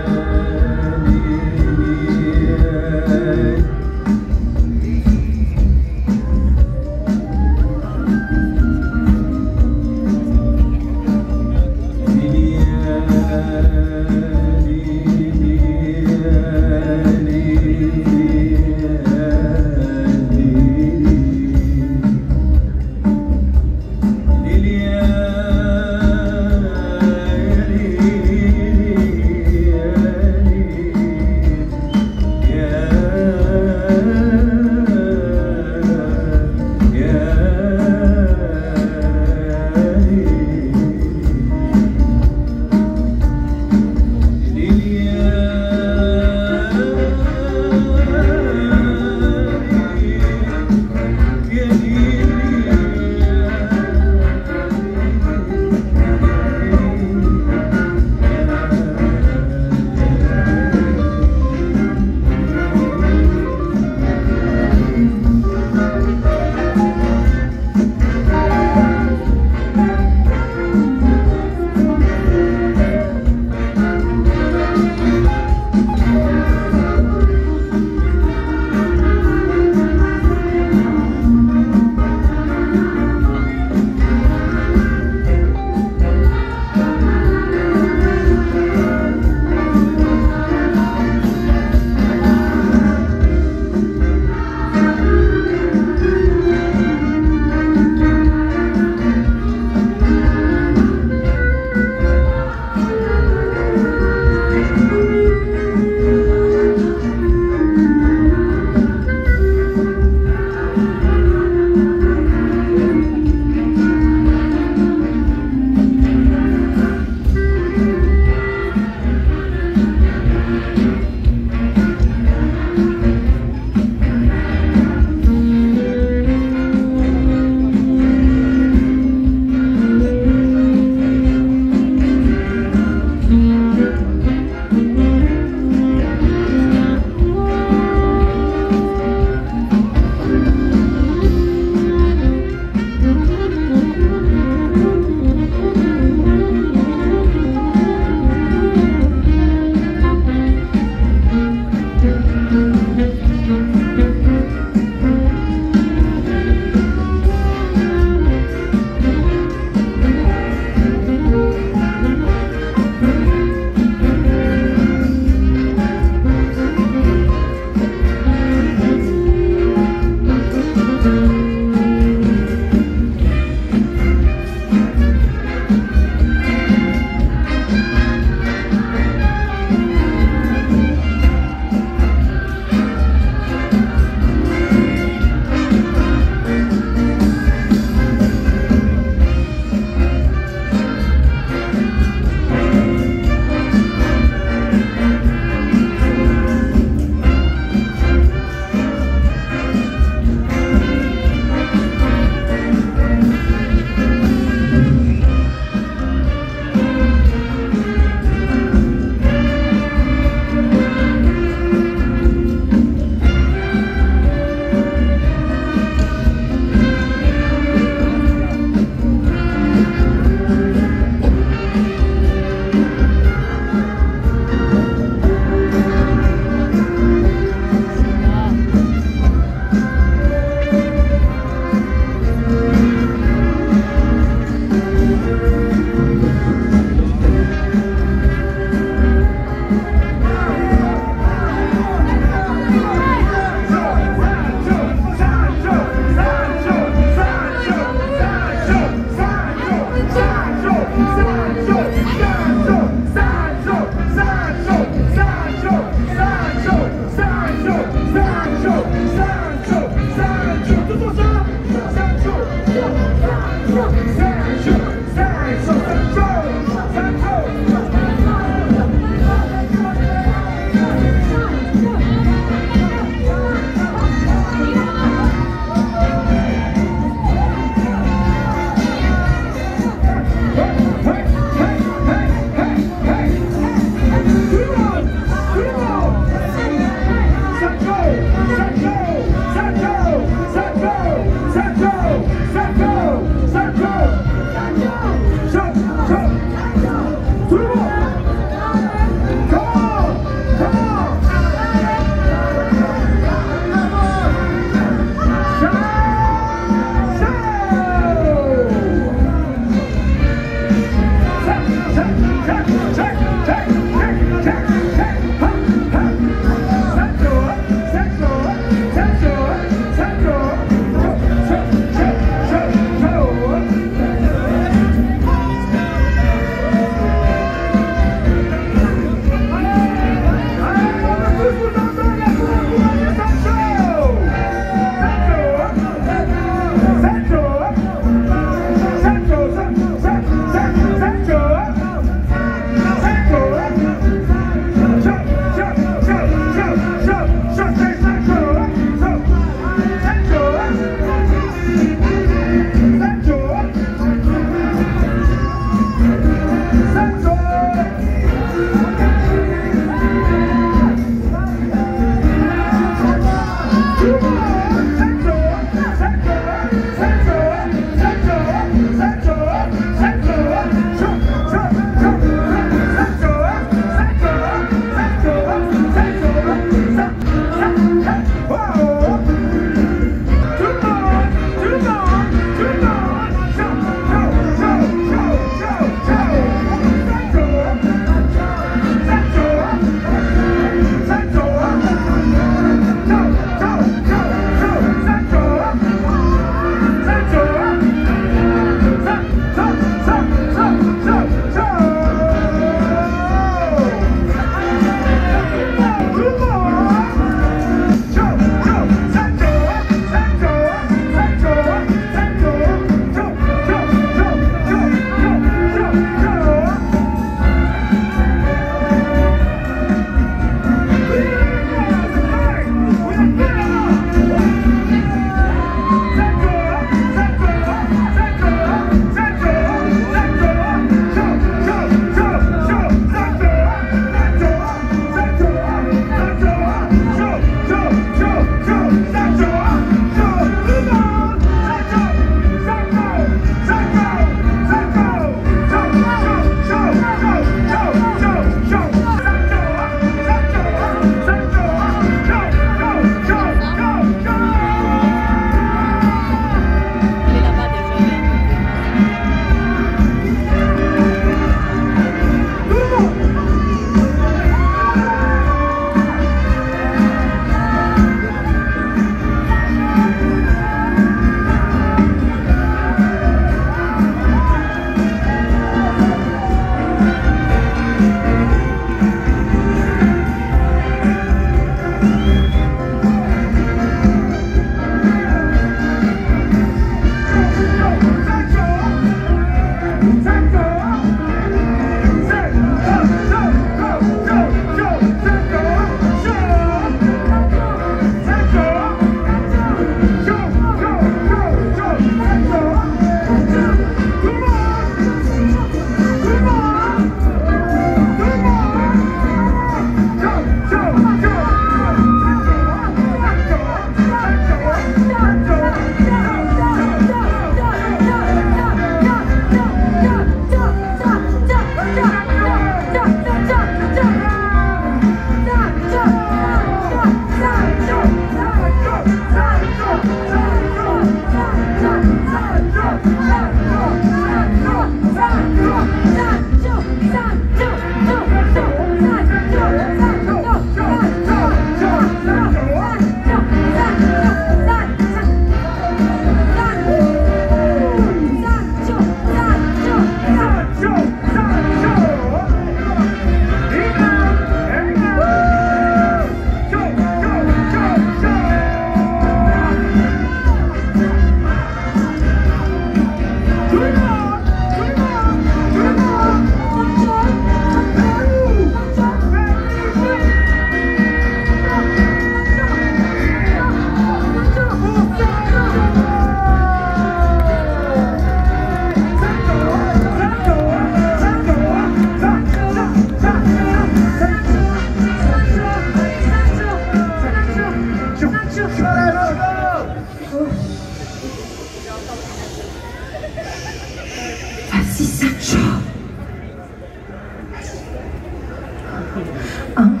1,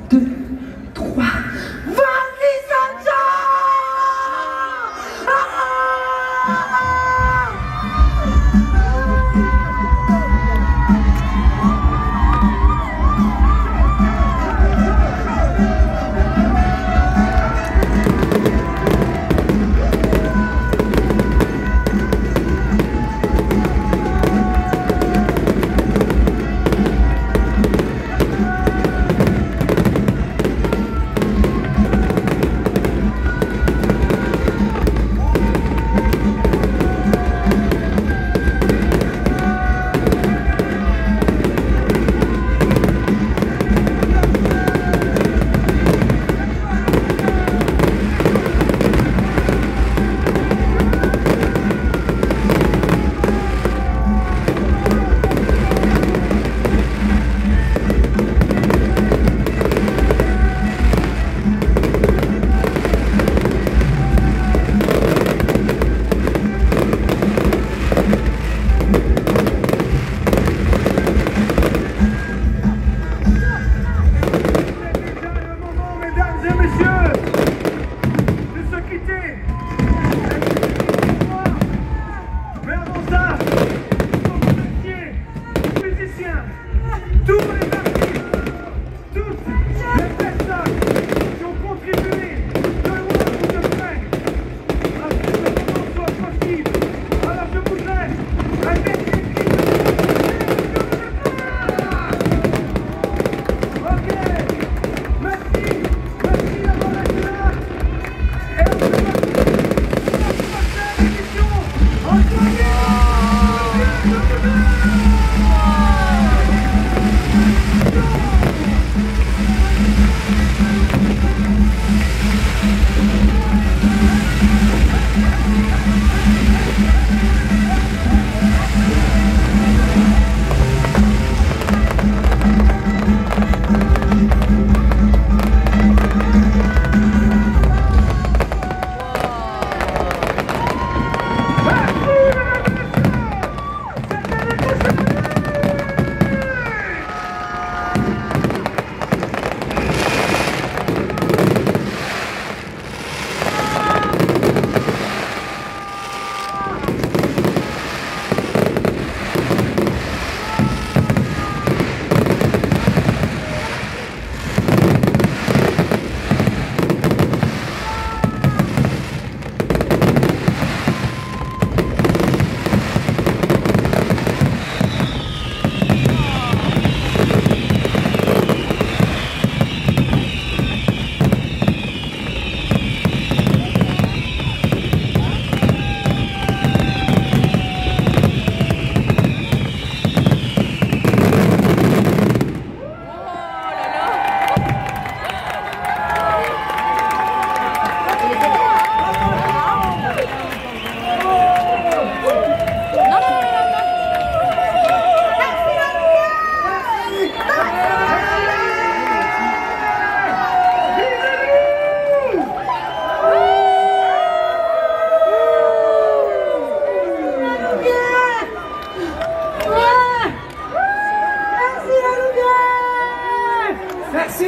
2, 3. Vas-y, Sancho! Merci.